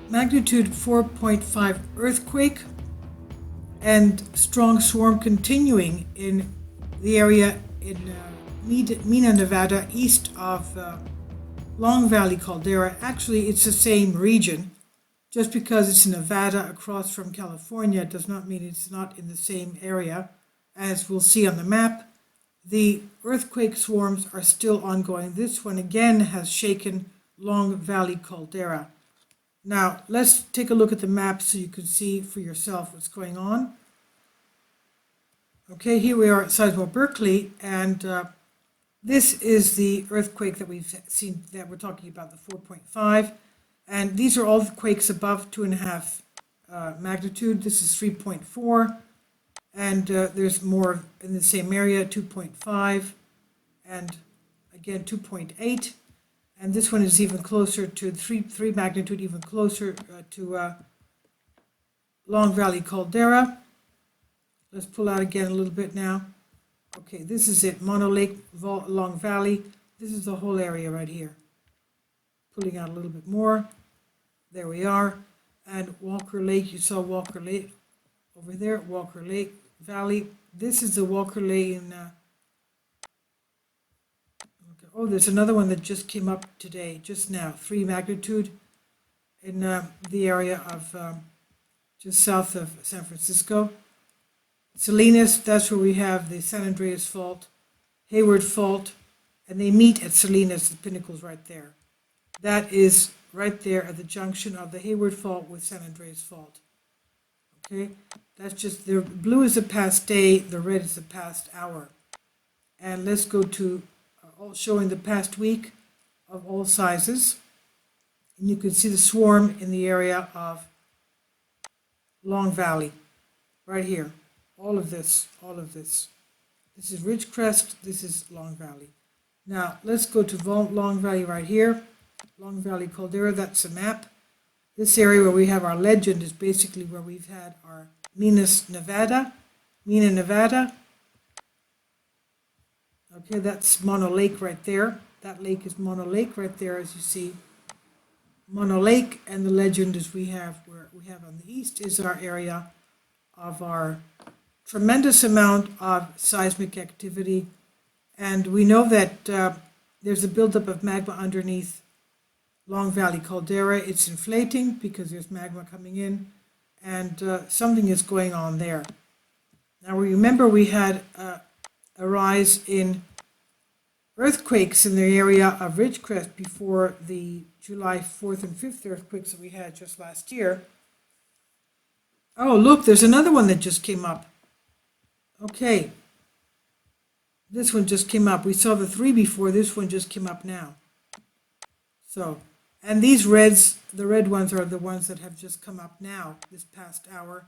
magnitude 4.5 earthquake and strong swarm continuing in the area in Mena, Nevada, east of Long Valley Caldera. Actually, it's the same region. Just because it's in Nevada across from California does not mean it's not in the same area. As we'll see on the map, the earthquake swarms are still ongoing. This one again has shaken Long Valley Caldera. Now, let's take a look at the map so you can see for yourself what's going on. Okay, here we are at Seismic Berkeley, and this is the earthquake that we've seen, that we're talking about, the 4.5. And these are all the quakes above 2.5 magnitude. This is 3.4, and there's more in the same area, 2.5, and again 2.8. And this one is even closer to 3 magnitude, even closer to Long Valley Caldera. Let's pull out again a little bit now. Okay, this is it, Mono Lake, Long Valley. This is the whole area right here. Pulling out a little bit more. There we are. And Walker Lake, you saw Walker Lake over there, Walker Lake Valley. This is the Walker Lake in... Oh, there's another one that just came up today, just now, 3 magnitude in the area of just south of San Francisco. Salinas, that's where we have the San Andreas Fault, Hayward Fault, and they meet at Salinas, the pinnacle's right there. That is right there at the junction of the Hayward Fault with San Andreas Fault. Okay, that's just, the blue is the past day, the red is the past hour. And let's go to showing the past week of all sizes. And you can see the swarm in the area of Long Valley, right here. All of this. This is Ridgecrest, this is Long Valley. Now, let's go to Long Valley right here. Long Valley Caldera, that's a map. This area where we have our legend is basically where we've had our Mena, Nevada. Okay, that's Mono Lake right there. That lake is Mono Lake right there, as you see. Mono Lake, and the legend is where we have on the east is our area of our tremendous amount of seismic activity. And we know that there's a buildup of magma underneath Long Valley Caldera. It's inflating because there's magma coming in, and something is going on there. Now, remember we had a rise in earthquakes in the area of Ridgecrest before the July 4th and 5th earthquakes that we had just last year. Oh, look, there's another one that just came up. Okay, this one just came up. We saw the 3 before, this one just came up now. So, and these reds, the red ones are the ones that have just come up now, this past hour.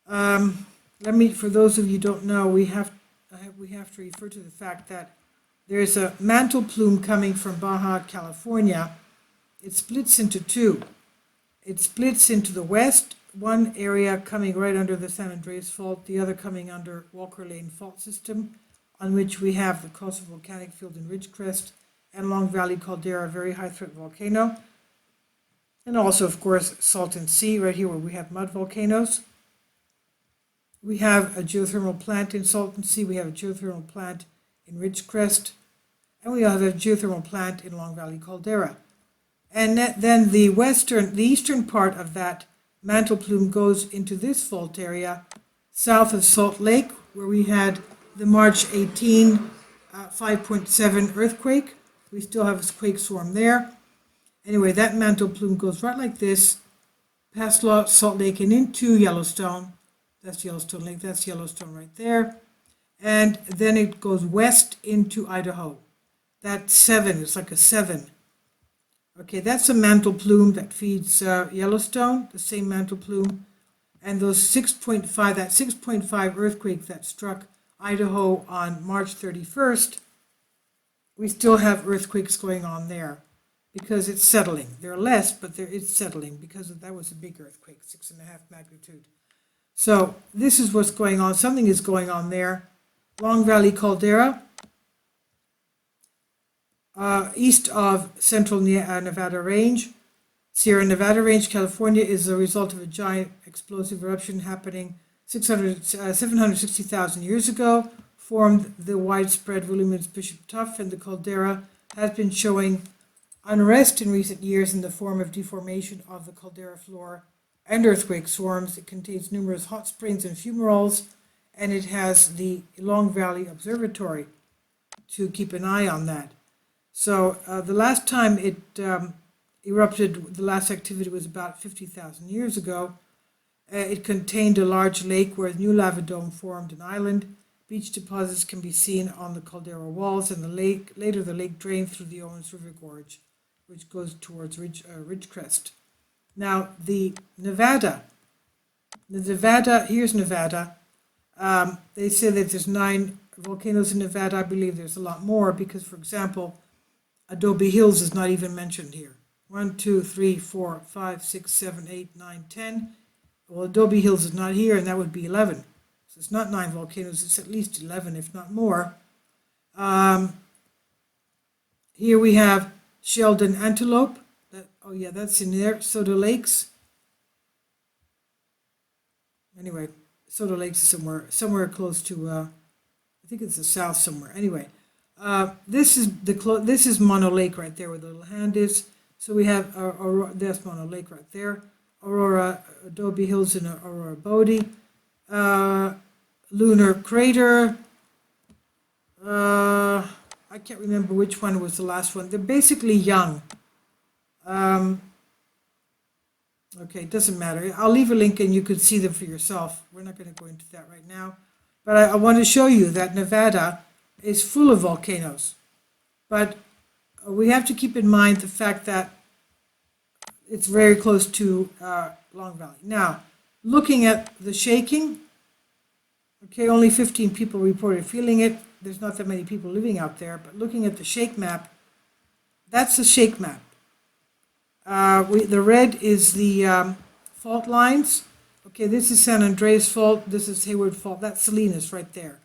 For those of you who don't know, we have to refer to the fact that there's a mantle plume coming from Baja California. It splits into 2. It splits into the west, one area coming right under the San Andreas Fault, the other coming under Walker Lane Fault System, on which we have the coastal volcanic field in Ridgecrest, and Long Valley Caldera, a very high threat volcano. And also, of course, Salton Sea, right here where we have mud volcanoes. We have a geothermal plant in Salton Sea, we have a geothermal plant in Ridgecrest, and we have a geothermal plant in Long Valley Caldera. And then the eastern part of that mantle plume goes into this fault area, south of Salt Lake, where we had the March 18 5.7 earthquake. We still have a quake swarm there. Anyway, that mantle plume goes right like this, past Salt Lake and into Yellowstone. That's Yellowstone Lake, that's Yellowstone right there. And then it goes west into Idaho. That's 7, it's like a 7. Okay, that's a mantle plume that feeds Yellowstone, the same mantle plume. And those 6.5, that 6.5 earthquake that struck Idaho on March 31st, we still have earthquakes going on there because it's settling. They're less, but it's settling because that was a big earthquake, 6.5 magnitude. So this is what's going on. Something is going on there. Long Valley Caldera, east of central Nevada range. Sierra Nevada Range, California, is the result of a giant explosive eruption happening 760,000 years ago, formed the widespread voluminous Bishop Tuff, and the caldera has been showing unrest in recent years in the form of deformation of the caldera floor and earthquake swarms. It contains numerous hot springs and fumaroles, and it has the Long Valley Observatory to keep an eye on that. So the last time it erupted, the last activity was about 50,000 years ago. It contained a large lake where a new lava dome formed an island. Beach deposits can be seen on the caldera walls, and later the lake drained through the Owens River Gorge, which goes towards Ridgecrest. Now, Nevada, here's Nevada. They say that there's 9 volcanoes in Nevada. I believe there's a lot more because, for example, Adobe Hills is not even mentioned here. 1, 2, 3, 4, 5, 6, 7, 8, 9, 10. Well, Adobe Hills is not here, and that would be 11. So it's not 9 volcanoes, it's at least 11, if not more. Here we have Sheldon Antelope. That's in there. Soda Lakes. Anyway, Soda Lakes is somewhere close to, I think it's the south somewhere. Anyway, this is Mono Lake right there where the little hand is. So we have there's Mono Lake right there. Aurora, Adobe Hills, and Aurora Bodie. Lunar Crater. I can't remember which one was the last one. They're basically young. Okay, it doesn't matter. I'll leave a link and you could see them for yourself. We're not going to go into that right now. But I want to show you that Nevada is full of volcanoes. But we have to keep in mind the fact that it's very close to Long Valley. Now, looking at the shaking, okay, only 15 people reported feeling it. There's not that many people living out there, but looking at the shake map, that's the shake map. The red is the fault lines. Okay, this is San Andreas Fault, this is Hayward Fault, that's Salinas right there.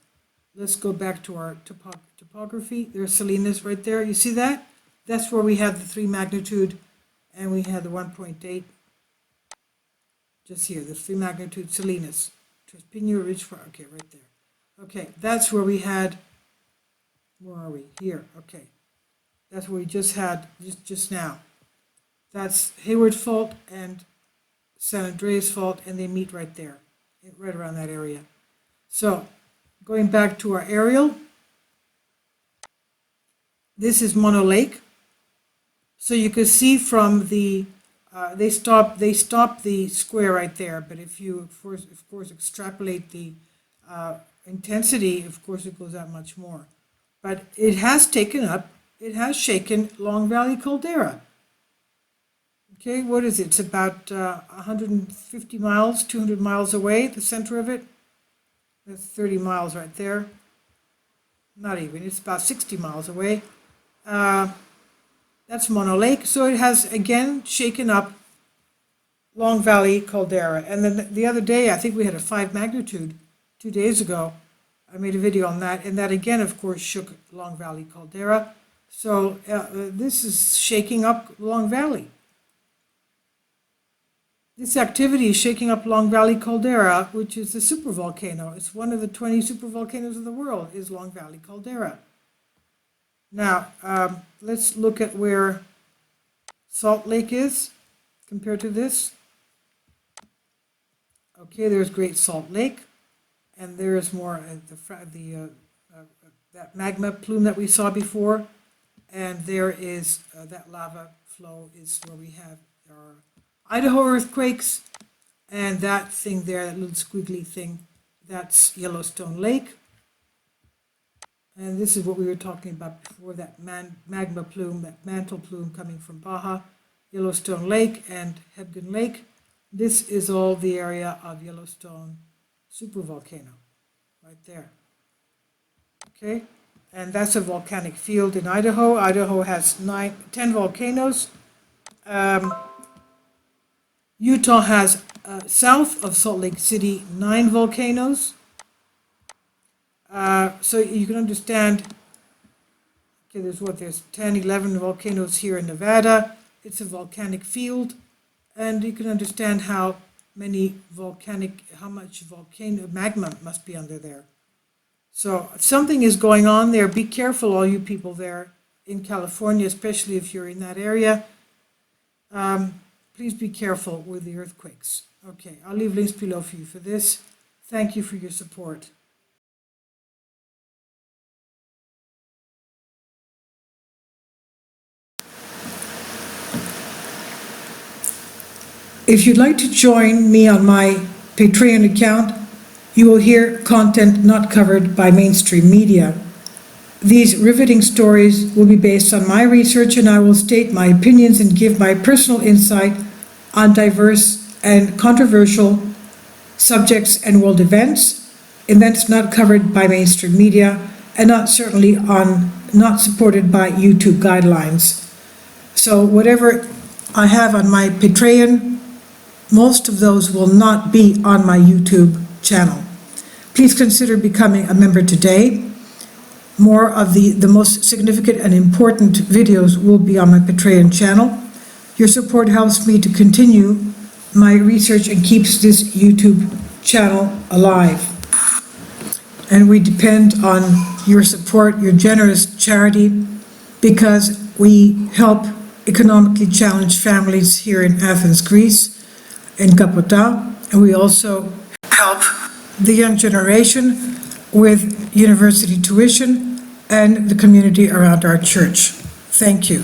Let's go back to our topography. There's Salinas right there, you see that? That's where we had the 3 magnitude and we had the 1.8. Just here, the 3 magnitude Salinas. Trespino Ridge, okay, right there. Okay, that's where we had, where are we? Here, okay. That's where we just had, just now. That's Hayward Fault and San Andreas Fault, and they meet right there, right around that area. So, going back to our aerial, this is Mono Lake. So you can see from the, they stop the square right there, but if you, of course, extrapolate the intensity, of course, it goes out much more. But it has shaken Long Valley Caldera. Okay, what is it? It's about 150 miles, 200 miles away, the center of it. That's 30 miles right there. Not even, it's about 60 miles away. That's Mono Lake. So it has, again, shaken up Long Valley Caldera. And then the other day, I think we had a 5 magnitude 2 days ago. I made a video on that. And that, again, of course, shook Long Valley Caldera. So this is shaking up Long Valley. This activity is shaking up Long Valley Caldera, which is a supervolcano. It's one of the 20 supervolcanoes of the world, is Long Valley Caldera. Now, let's look at where Salt Lake is compared to this. Okay, there's Great Salt Lake, and there's more that magma plume that we saw before, and there is that lava flow is where we have our Idaho earthquakes, and that thing there, that little squiggly thing, that's Yellowstone Lake. And this is what we were talking about before, that magma plume, that mantle plume coming from Baja, Yellowstone Lake and Hebgen Lake. This is all the area of Yellowstone supervolcano, right there. Okay, and that's a volcanic field in Idaho. Idaho has 10 volcanoes. Utah has, south of Salt Lake City, 9 volcanoes. So you can understand, okay, there's 10, 11 volcanoes here in Nevada. it's a volcanic field, and you can understand how much volcano magma must be under there. So something is going on there. Be careful, all you people there in California, especially if you're in that area. Please be careful with the earthquakes. Okay, I'll leave links below for you for this. Thank you for your support. If you'd like to join me on my Patreon account, you will hear content not covered by mainstream media. These riveting stories will be based on my research, and I will state my opinions and give my personal insight on diverse and controversial subjects and world events not covered by mainstream media, and not supported by YouTube guidelines. So whatever I have on my Patreon, most of those will not be on my YouTube channel. Please consider becoming a member today. More of the most significant and important videos will be on my Patreon channel. Your support helps me to continue my research and keeps this YouTube channel alive. And we depend on your support, your generous charity, because we help economically challenged families here in Athens, Greece, in Kapota, and we also help the young generation with university tuition and the community around our church. Thank you.